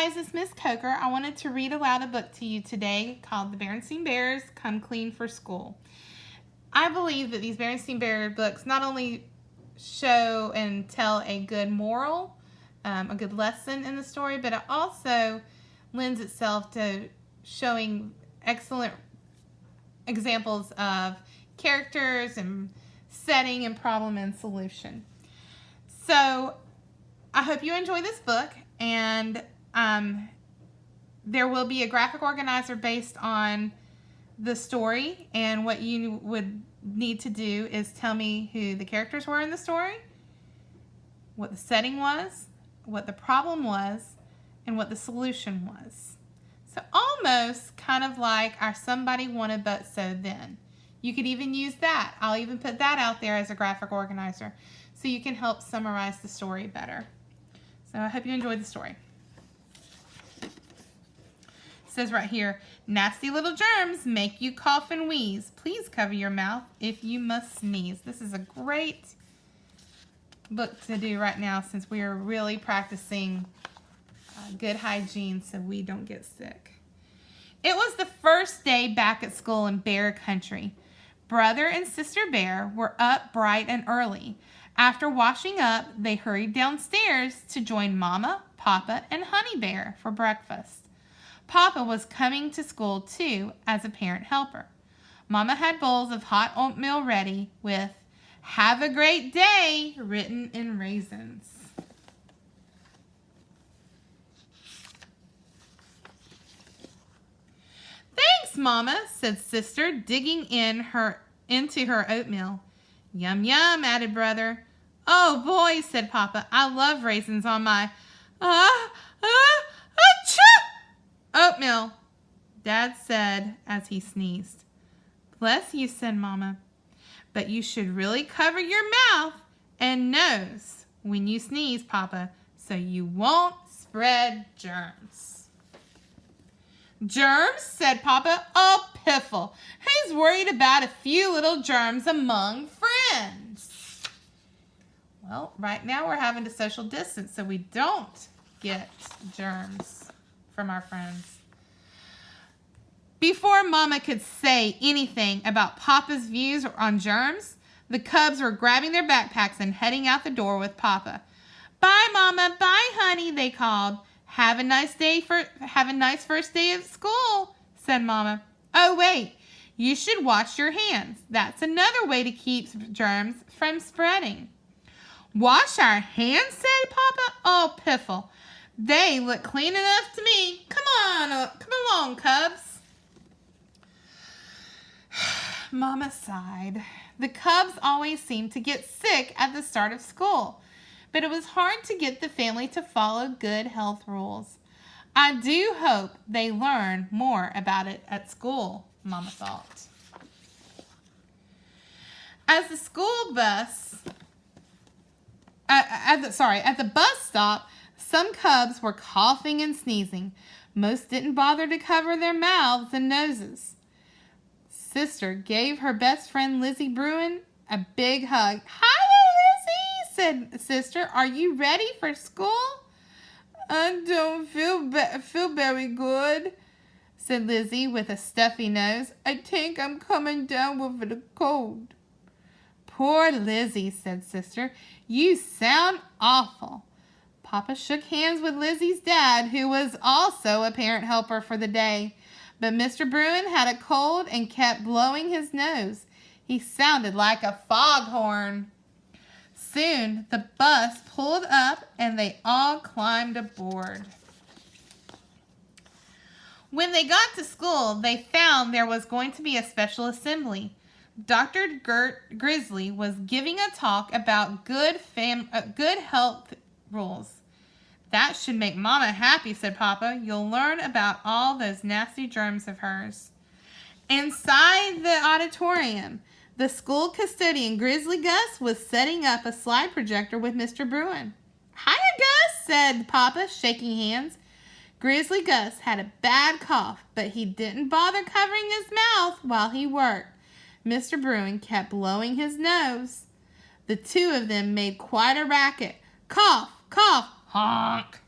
guys, it's Miss Coker. I wanted to read aloud a book to you today called The Berenstain Bears Come Clean for School. I believe that these Berenstain Bear books not only show and tell a good moral, a good lesson in the story, but it also lends itself to showing excellent examples of characters and setting and problem and solution. So I hope you enjoy this book, and there will be a graphic organizer based on the story, and what you would need to do is tell me who the characters were in the story, what the setting was, what the problem was, and what the solution was. So almost kind of like our Somebody Wanted But So Then. You could even use that. I'll even put that out there as a graphic organizer so you can help summarize the story better. So I hope you enjoyed the story. It says right here, nasty little germs make you cough and wheeze. Please cover your mouth if you must sneeze. This is a great book to do right now since we are really practicing good hygiene so we don't get sick. It was the first day back at school in Bear Country. Brother and Sister Bear were up bright and early. After washing up, they hurried downstairs to join Mama, Papa, and Honey Bear for breakfast. Papa was coming to school too as a parent helper. Mama had bowls of hot oatmeal ready with "Have a great day" written in raisins. Thanks, Mama, said Sister, digging into her oatmeal. Yum, yum, added Brother. Oh, boy, said Papa, I love raisins on my oatmeal, Dad said as he sneezed. Bless you, said Mama, but you should really cover your mouth and nose when you sneeze, Papa, so you won't spread germs. Germs, said Papa. Oh, piffle. Who's worried about a few little germs among friends? Well, right now we're having to social distance so we don't get germs from our friends. Before Mama could say anything about Papa's views on germs, the cubs were grabbing their backpacks and heading out the door with Papa. Bye, Mama. Bye, honey, they called. Have a nice first day of school, said Mama. Oh, wait, you should wash your hands. That's another way to keep germs from spreading. Wash our hands, said Papa. Oh, piffle. They look clean enough to me. Come along, cubs. Mama sighed. The cubs always seemed to get sick at the start of school, but it was hard to get the family to follow good health rules. I do hope they learn more about it at school, Mama thought. As the school bus, at the bus stop, some cubs were coughing and sneezing. Most didn't bother to cover their mouths and noses. Sister gave her best friend Lizzie Bruin a big hug. Hi, Lizzie, said Sister. Are you ready for school? I don't feel very good, said Lizzie with a stuffy nose. I think I'm coming down with a cold. Poor Lizzie, said Sister. You sound awful. Papa shook hands with Lizzie's dad, who was also a parent helper for the day. But Mr. Bruin had a cold and kept blowing his nose. He sounded like a foghorn. Soon the bus pulled up and they all climbed aboard. When they got to school, they found there was going to be a special assembly. Dr. Gert Grizzly was giving a talk about good health rules. That should make Mama happy, said Papa. You'll learn about all those nasty germs of hers. Inside the auditorium, the school custodian, Grizzly Gus, was setting up a slide projector with Mr. Bruin. Hiya, Gus, said Papa, shaking hands. Grizzly Gus had a bad cough, but he didn't bother covering his mouth while he worked. Mr. Bruin kept blowing his nose. The two of them made quite a racket. Cough, cough, honk.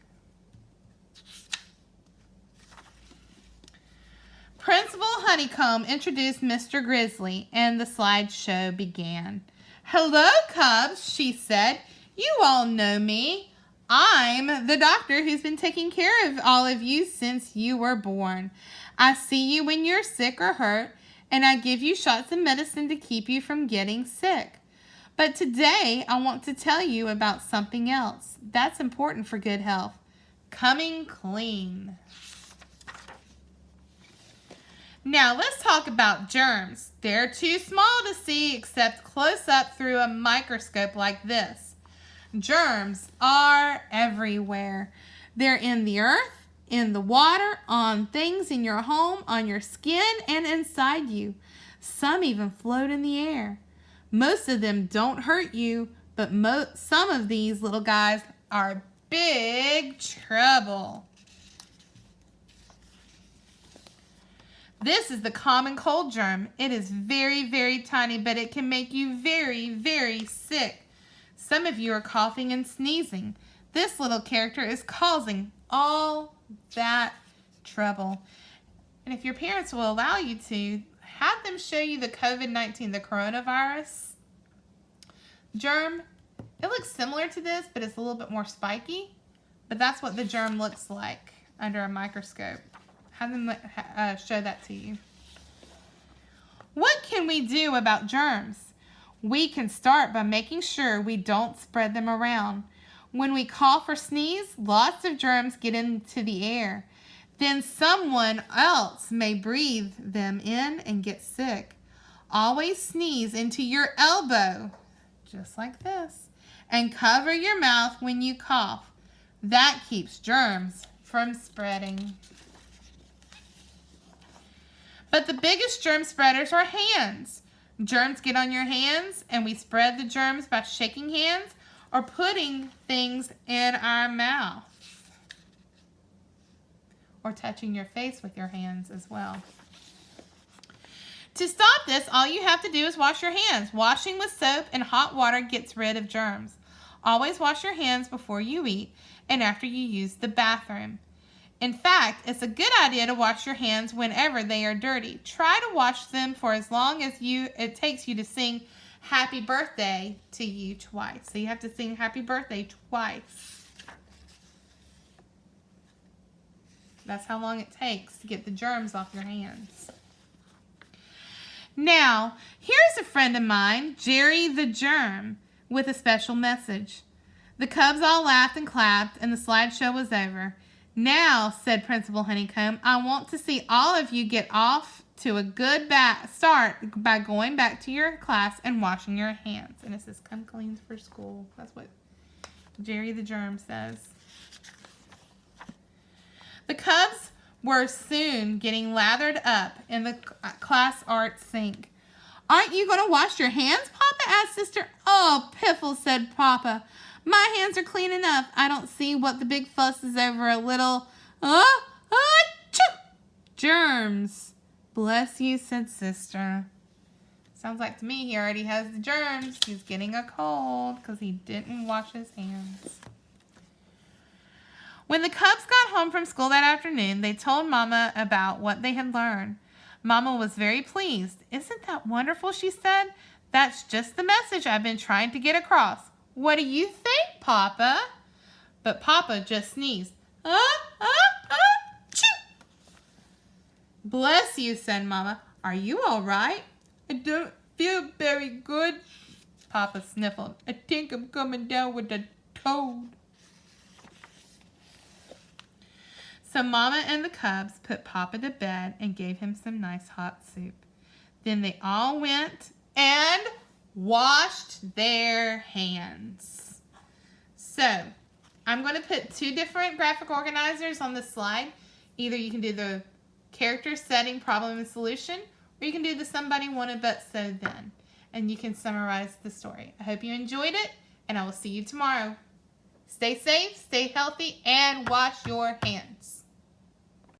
Honeycomb introduced Mr. Grizzly, and the slideshow began. "Hello, Cubs," she said. "You all know me. I'm the doctor who's been taking care of all of you since you were born. I see you when you're sick or hurt, and I give you shots of medicine to keep you from getting sick. But today, I want to tell you about something else that's important for good health. Coming clean." Now, let's talk about germs. They're too small to see except close up through a microscope like this. Germs are everywhere. They're in the earth, in the water, on things in your home, on your skin, and inside you. Some even float in the air. Most of them don't hurt you, but some of these little guys are big trouble. This is the common cold germ. It is very, very tiny, but it can make you very, very sick. Some of you are coughing and sneezing. This little character is causing all that trouble. And if your parents will allow you to, have them show you the COVID-19, the coronavirus germ. It looks similar to this, but it's a little bit more spiky. But that's what the germ looks like under a microscope. Have them show that to you. What can we do about germs? We can start by making sure we don't spread them around. When we cough or sneeze, lots of germs get into the air. Then someone else may breathe them in and get sick. Always sneeze into your elbow, just like this, and cover your mouth when you cough. That keeps germs from spreading. But the biggest germ spreaders are hands. Germs get on your hands, and we spread the germs by shaking hands or putting things in our mouth. Or touching your face with your hands as well. To stop this, all you have to do is wash your hands. Washing with soap and hot water gets rid of germs. Always wash your hands before you eat and after you use the bathroom. In fact, it's a good idea to wash your hands whenever they are dirty. Try to wash them for as long as it takes you to sing happy birthday to you twice. So you have to sing happy birthday twice. That's how long it takes to get the germs off your hands. Now, here's a friend of mine, Jerry the Germ, with a special message. The Cubs all laughed and clapped, and the slideshow was over. "Now," said Principal Honeycomb, "I want to see all of you get off to a good start by going back to your class and washing your hands." And it says, "Come clean for school." That's what Jerry the Germ says. The Cubs were soon getting lathered up in the class art sink. "Aren't you going to wash your hands, Papa?" asked Sister. "Oh, Piffle," said Papa. "My hands are clean enough. I don't see what the big fuss is over a little, germs." "Bless you," said Sister. Sounds like to me he already has the germs. He's getting a cold because he didn't wash his hands. When the Cubs got home from school that afternoon, they told Mama about what they had learned. Mama was very pleased. "Isn't that wonderful?" she said. "That's just the message I've been trying to get across. What do you think, Papa?" But Papa just sneezed. Achoo! "Bless you," said Mama. "Are you all right?" "I don't feel very good," Papa sniffled. "I think I'm coming down with a toad." So Mama and the Cubs put Papa to bed and gave him some nice hot soup. Then they all went and washed their hands. So, I'm going to put two different graphic organizers on this slide. Either you can do the character, setting, problem, and solution, or you can do the somebody wanted but so then. And you can summarize the story. I hope you enjoyed it, and I will see you tomorrow. Stay safe, stay healthy, and wash your hands.